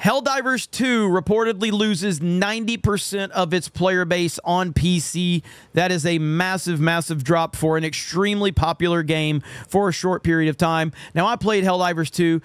Helldivers 2 reportedly loses 90% of its player base on PC. That is a massive, massive drop for an extremely popular game for a short period of time. Now, I played Helldivers 2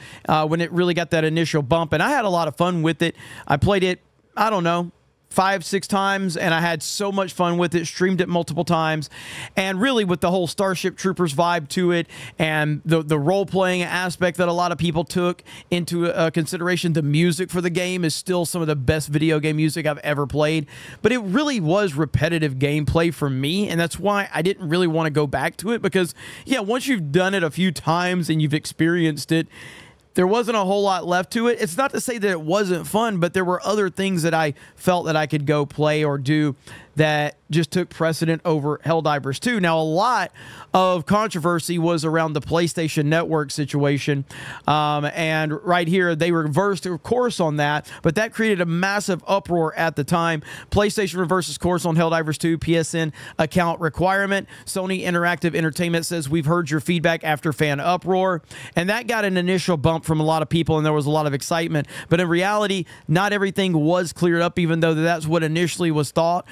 when it really got that initial bump, and I had a lot of fun with it. I played it, I don't know, 5-6 times, and I had so much fun with it, streamed it multiple times, and really with the whole Starship Troopers vibe to it and the role-playing aspect that a lot of people took into consideration. The music for the game is still some of the best video game music I've ever played, but it really was repetitive gameplay for me, and that's why I didn't really want to go back to it, because, yeah, once you've done it a few times and you've experienced it, there wasn't a whole lot left to it. It's not to say that it wasn't fun, but there were other things that I felt that I could go play or do that just took precedent over Helldivers 2. Now, a lot of controversy was around the PlayStation Network situation, and right here, they reversed course on that, but that created a massive uproar at the time. PlayStation reverses course on Helldivers 2 PSN account requirement. Sony Interactive Entertainment says, we've heard your feedback after fan uproar, and that got an initial bump from a lot of people, and there was a lot of excitement, but in reality, not everything was cleared up, even though that's what initially was thought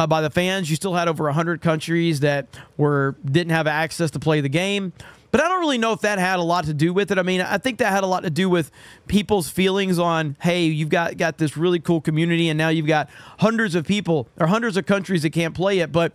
by the fans. You still had over 100 countries that didn't have access to play the game. But I don't really know if that had a lot to do with it. I mean, I think that had a lot to do with people's feelings on, hey, you've got this really cool community, and now you've got hundreds of people or hundreds of countries that can't play it. But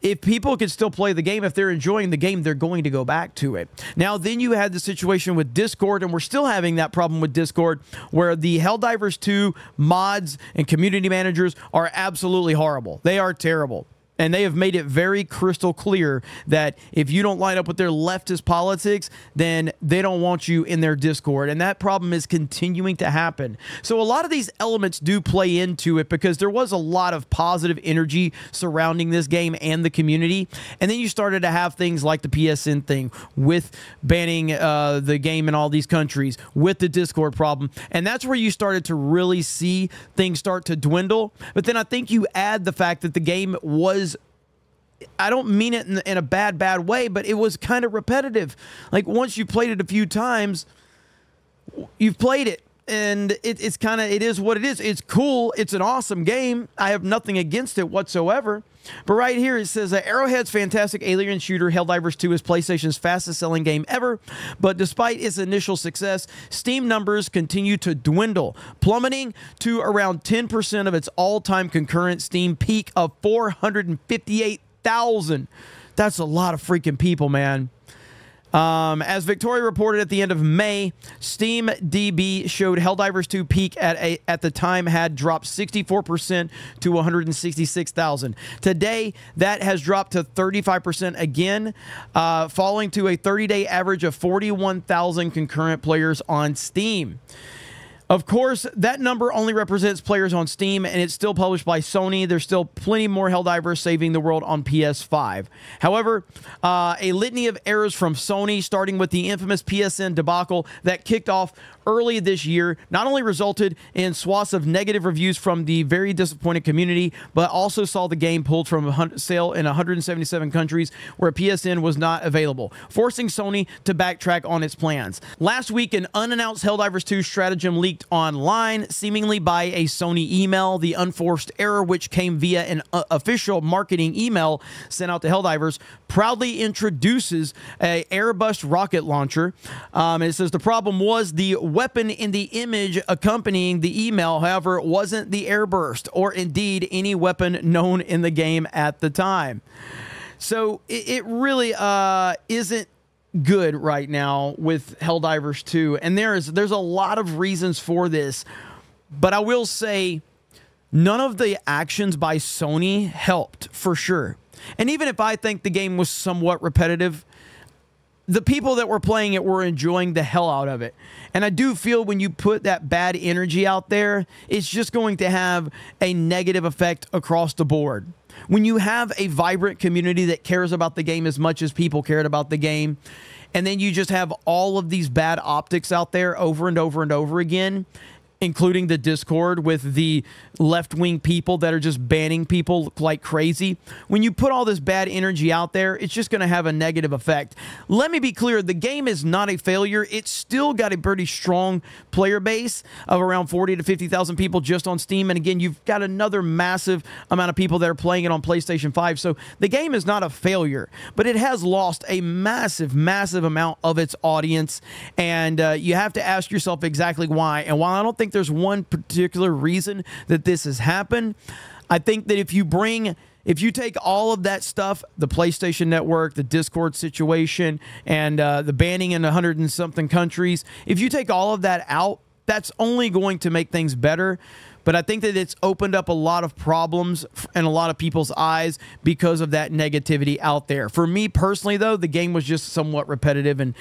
if people can still play the game, if they're enjoying the game, they're going to go back to it. Now, then you had the situation with Discord, and we're still having that problem with Discord, where the Helldivers 2 mods and community managers are absolutely horrible. They are terrible. And they have made it very crystal clear that if you don't line up with their leftist politics, then they don't want you in their Discord. And that problem is continuing to happen. So a lot of these elements do play into it, because there was a lot of positive energy surrounding this game and the community. And then you started to have things like the PSN thing with banning the game in all these countries, with the Discord problem. And that's where you started to really see things start to dwindle. But then I think you add the fact that the game was, I don't mean it in a bad way, but it was kind of repetitive. Like, once you played it a few times, you've played it, and it is what it is. It's cool. It's an awesome game. I have nothing against it whatsoever. But right here it says that Arrowhead's fantastic alien shooter Helldivers 2 is PlayStation's fastest selling game ever, but despite its initial success, Steam numbers continue to dwindle, plummeting to around 10% of its all-time concurrent Steam peak of 458,000. That's a lot of freaking people, man. As Victoria reported at the end of May, Steam DB showed Helldivers 2 peak at the time had dropped 64% to 166,000. Today, that has dropped to 35% again, falling to a 30-day average of 41,000 concurrent players on Steam. Of course, that number only represents players on Steam, and it's still published by Sony. There's still plenty more Helldivers saving the world on PS5. However, a litany of errors from Sony, starting with the infamous PSN debacle that kicked off early this year, not only resulted in swaths of negative reviews from the very disappointed community, but also saw the game pulled from sale in 177 countries where PSN was not available, forcing Sony to backtrack on its plans. Last week, an unannounced Helldivers 2 stratagem leaked online, seemingly by a Sony email. The unforced error, which came via an official marketing email sent out to Helldivers, proudly introduces a Airbus rocket launcher. It says the problem was the weapon in the image accompanying the email. However, it wasn't the airburst or indeed any weapon known in the game at the time. So it really isn't good right now with Helldivers 2, and there's a lot of reasons for this, but I will say none of the actions by Sony helped, for sure. And even if I think the game was somewhat repetitive, the people that were playing it were enjoying the hell out of it. And I do feel when you put that bad energy out there, it's just going to have a negative effect across the board. When you have a vibrant community that cares about the game as much as people cared about the game, and then you just have all of these bad optics out there over and over and over again, including the Discord with the left-wing people that are just banning people like crazy. When you put all this bad energy out there, it's just going to have a negative effect. Let me be clear, the game is not a failure. It's still got a pretty strong player base of around 40 to 50,000 people just on Steam. And again, you've got another massive amount of people that are playing it on PlayStation 5. So the game is not a failure, but it has lost a massive, massive amount of its audience. And you have to ask yourself exactly why. And while I don't think there's one particular reason that this has happened, I think that if you take all of that stuff, the PlayStation Network, the Discord situation, and the banning in 100 and something countries, if you take all of that out, that's only going to make things better. But I think that it's opened up a lot of problems in a lot of people's eyes because of that negativity out there. For me personally, though, the game was just somewhat repetitive, and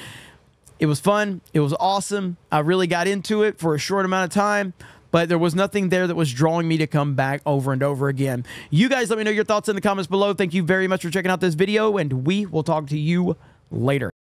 it was fun. It was awesome. I really got into it for a short amount of time, but there was nothing there that was drawing me to come back over and over again. You guys let me know your thoughts in the comments below. Thank you very much for checking out this video, and we will talk to you later.